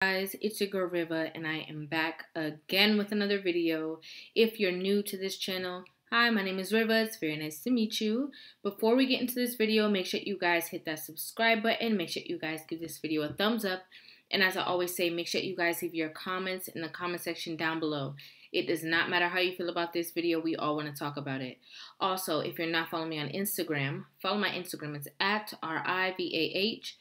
Guys, it's your girl Riva, and I am back again with another video. If you're new to this channel, hi, my name is Riva. It's very nice to meet you. Before we get into this video, make sure you guys hit that subscribe button. Make sure you guys give this video a thumbs up. And as I always say, make sure you guys leave your comments in the comment section down below. It does not matter how you feel about this video. We all want to talk about it. Also, if you're not following me on Instagram, follow my Instagram. It's at RIVAH_JORDON,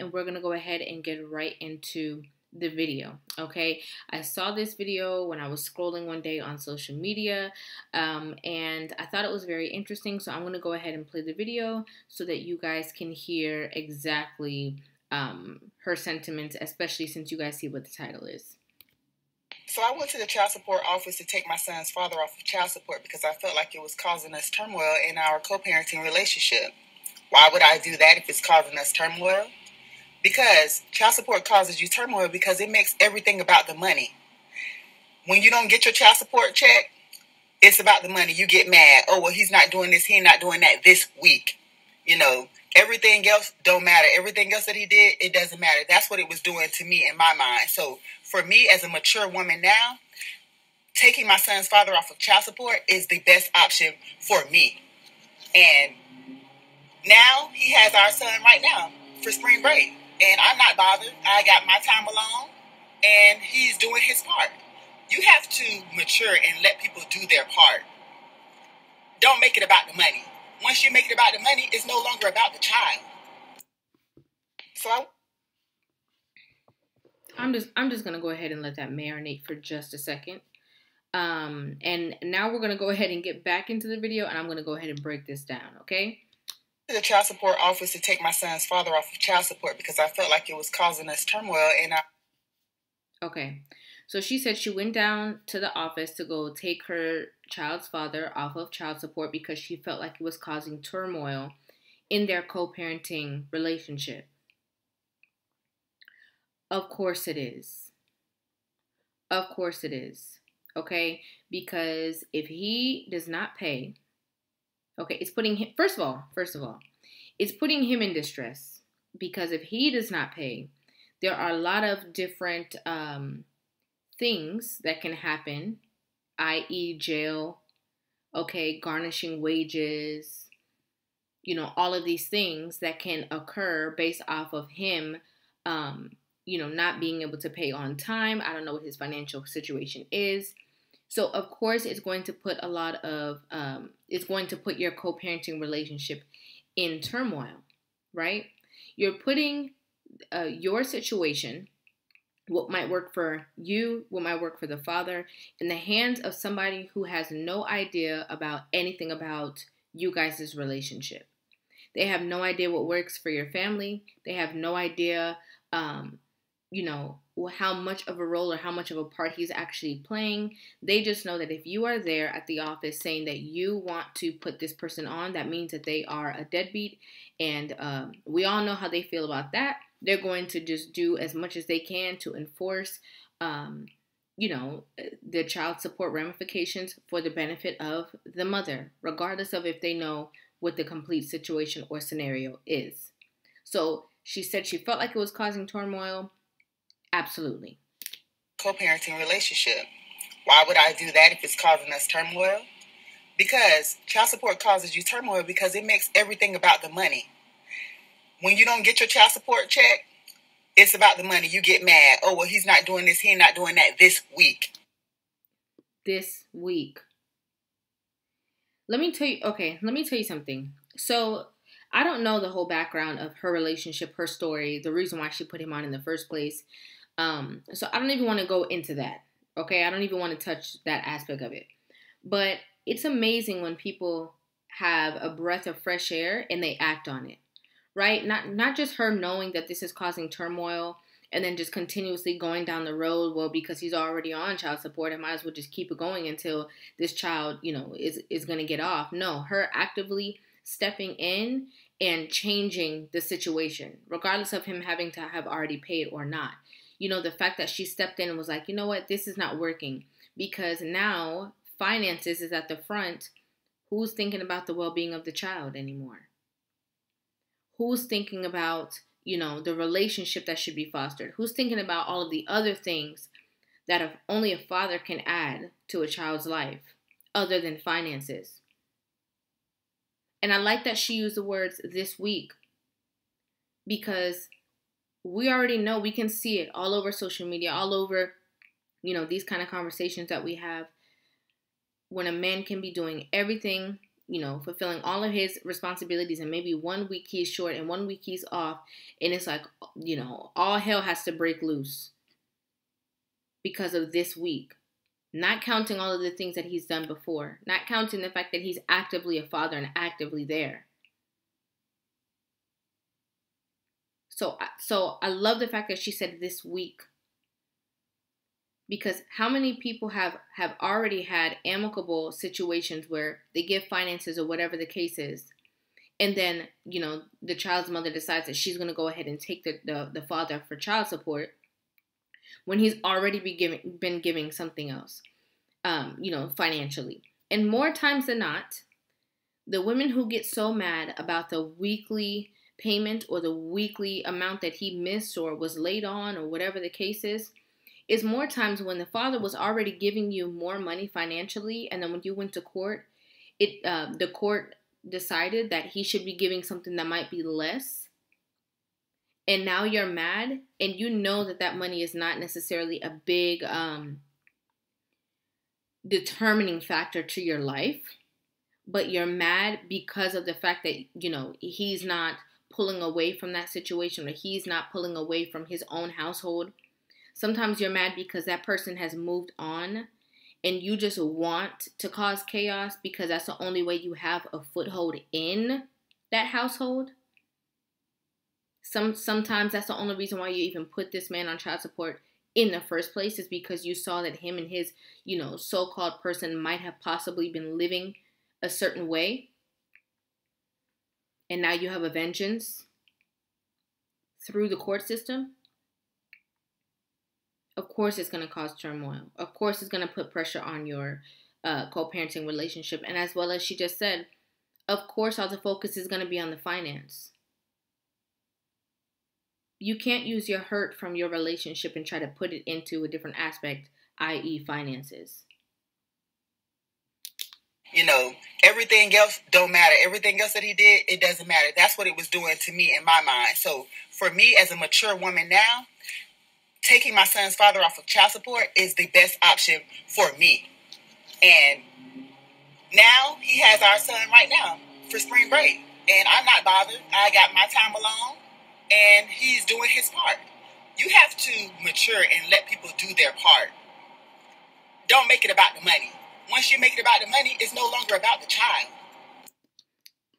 and we're going to go ahead and get right into the video. Okay, I saw this video when I was scrolling one day on social media, and I thought it was very interesting, so I'm going to go ahead and play the video so that you guys can hear exactly her sentiments, especially since you guys see what the title is. So I went to the child support office to take my son's father off of child support because I felt like it was causing us turmoil in our co-parenting relationship. Why would I do that if it's causing us turmoil? Because child support causes you turmoil because it makes everything about the money. When you don't get your child support check, it's about the money. You get mad. Oh, well, he's not doing this. He's not doing that this week. You know, everything else don't matter. Everything else that he did, it doesn't matter. That's what it was doing to me in my mind. So for me as a mature woman now, taking my son's father off of child support is the best option for me. And now he has our son right now for spring break. And I'm not bothered. I got my time alone and he's doing his part. You have to mature and let people do their part. Don't make it about the money. Once you make it about the money, it's no longer about the child. So I'm just gonna go ahead and let that marinate for just a second. And now we're gonna go ahead and get back into the video, and I'm gonna go ahead and break this down, okay? To the child support office to take my son's father off of child support because I felt like it was causing us turmoil in our... Okay, so she said she went down to the office to go take her child's father off of child support because she felt like it was causing turmoil in their co-parenting relationship. Of course it is. Of course it is. Okay, because if he does not pay, okay, it's putting him, first of all, it's putting him in distress because if he does not pay, there are a lot of different things that can happen, i.e. jail, okay, garnishing wages, you know, all of these things that can occur based off of him, you know, not being able to pay on time. I don't know what his financial situation is. So, of course, it's going to put a lot of, it's going to put your co-parenting relationship in turmoil, right? You're putting your situation, what might work for you, what might work for the father, in the hands of somebody who has no idea about anything about you guys' relationship. They have no idea what works for your family. They have no idea, you know, how much of a role or how much of a part he's actually playing. They just know that if you are there at the office saying that you want to put this person on, that means that they are a deadbeat. And we all know how they feel about that. They're going to just do as much as they can to enforce, you know, the child support ramifications for the benefit of the mother, regardless of if they know what the complete situation or scenario is. So she said she felt like it was causing turmoil. Absolutely. Co-parenting relationship. Why would I do that if it's causing us turmoil? Because child support causes you turmoil because it makes everything about the money. When you don't get your child support check, it's about the money. You get mad. Oh, well, he's not doing this. He's not doing that this week. This week. Let me tell you something. So I don't know the whole background of her relationship, her story, the reason why she put him on in the first place. So I don't even want to go into that. Okay, I don't even want to touch that aspect of it. But it's amazing when people have a breath of fresh air and they act on it, right? Not just her knowing that this is causing turmoil and then just continuously going down the road. Well, because he's already on child support, I might as well just keep it going until this child, you know, is going to get off. No, her actively stepping in and changing the situation, regardless of him having to have already paid or not. You know, the fact that she stepped in and was like, you know what, this is not working because now finances is at the front. Who's thinking about the well-being of the child anymore? Who's thinking about the relationship that should be fostered? Who's thinking about all of the other things that only a father can add to a child's life other than finances? And I like that she used the words this week, because we already know, we can see it all over social media, all over, these kind of conversations that we have, when a man can be doing everything, fulfilling all of his responsibilities, and maybe 1 week he's short and 1 week he's off, and it's like, all hell has to break loose because of this week. Not counting all of the things that he's done before, not counting the fact that he's actively a father and actively there. So I love the fact that she said this week, because how many people have already had amicable situations where they give finances or whatever the case is, and then, the child's mother decides that she's going to go ahead and take the father for child support when he's already been giving something else, financially. And more times than not, the women who get so mad about the weekly payment or the weekly amount that he missed or was late on or whatever the case is more times when the father was already giving you more money financially, and then when you went to court, the court decided that he should be giving something that might be less, and now you're mad, and you know that money is not necessarily a big determining factor to your life, but you're mad because of the fact that, he's not pulling away from that situation, or he's not pulling away from his own household. Sometimes you're mad because that person has moved on, and you just want to cause chaos because that's the only way you have a foothold in that household. Sometimes that's the only reason why you even put this man on child support in the first place, is because you saw that him and his, so-called person might have possibly been living a certain way. And now you have a vengeance through the court system. Of course it's going to cause turmoil. Of course it's going to put pressure on your co-parenting relationship. And as well as she just said, of course all the focus is going to be on the finance. You can't use your hurt from your relationship and try to put it into a different aspect, i.e. finances. Everything else don't matter. Everything else that he did, it doesn't matter. That's what it was doing to me in my mind. So for me as a mature woman now, taking my son's father off of child support is the best option for me. And now he has our son right now for spring break. And I'm not bothered. I got my time alone, and he's doing his part. You have to mature and let people do their part. Don't make it about the money. Once you make it about the money, it's no longer about the child.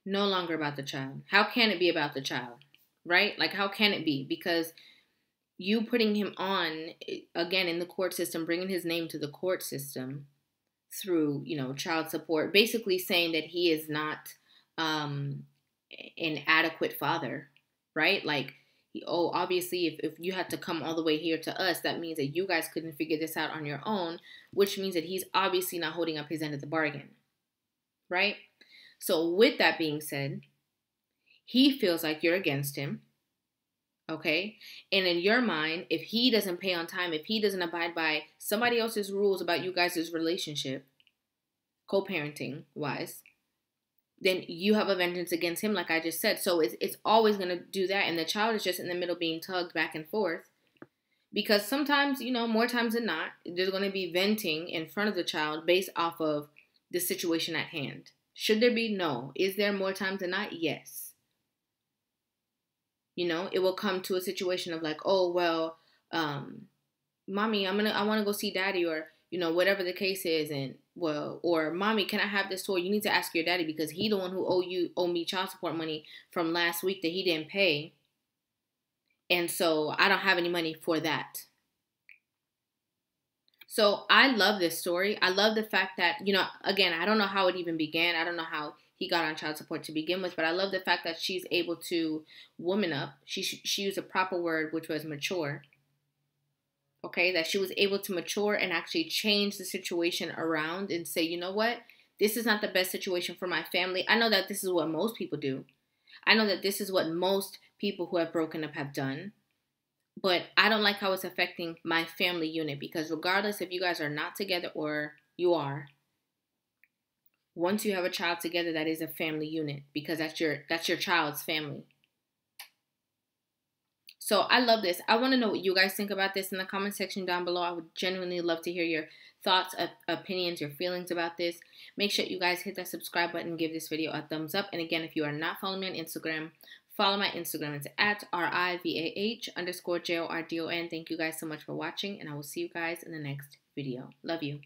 No longer about the child. How can it be about the child? Right? Like, how can it be? Because you putting him on, again, in the court system, bringing his name to the court system through, child support, basically saying that he is not an adequate father, right? Like, obviously, if you had to come all the way here to us, that means that you guys couldn't figure this out on your own, which means that he's obviously not holding up his end of the bargain, right? So with that being said, he feels like you're against him, okay? And in your mind, if he doesn't pay on time, if he doesn't abide by somebody else's rules about you guys' relationship, co-parenting wise, then you have a vengeance against him, like I just said. So it's always going to do that. And the child is just in the middle being tugged back and forth. Because sometimes, more times than not, there's going to be venting in front of the child based off of the situation at hand. Should there be? No. Is there more times than not? Yes. It will come to a situation of like, oh, well, mommy, I want to go see daddy, or, whatever the case is. And well, or mommy, can I have this toy? You need to ask your daddy because he the one who owe me child support money from last week that he didn't pay. And so I don't have any money for that. So I love this story. I love the fact that, again, I don't know how it even began. I don't know how he got on child support to begin with, but I love the fact that she's able to woman up. She used a proper word, which was mature. Okay, that she was able to mature and actually change the situation around and say, you know what? This is not the best situation for my family. I know that this is what most people do. I know that this is what most people who have broken up have done, but I don't like how it's affecting my family unit, because regardless if you guys are not together or you are, once you have a child together, that is a family unit, because that's your child's family. So I love this. I want to know what you guys think about this in the comment section down below. I would genuinely love to hear your thoughts, opinions, your feelings about this. Make sure you guys hit that subscribe button, give this video a thumbs up. And again, if you are not following me on Instagram, follow my Instagram. It's at RIVAH_JORDON. Thank you guys so much for watching, and I will see you guys in the next video. Love you.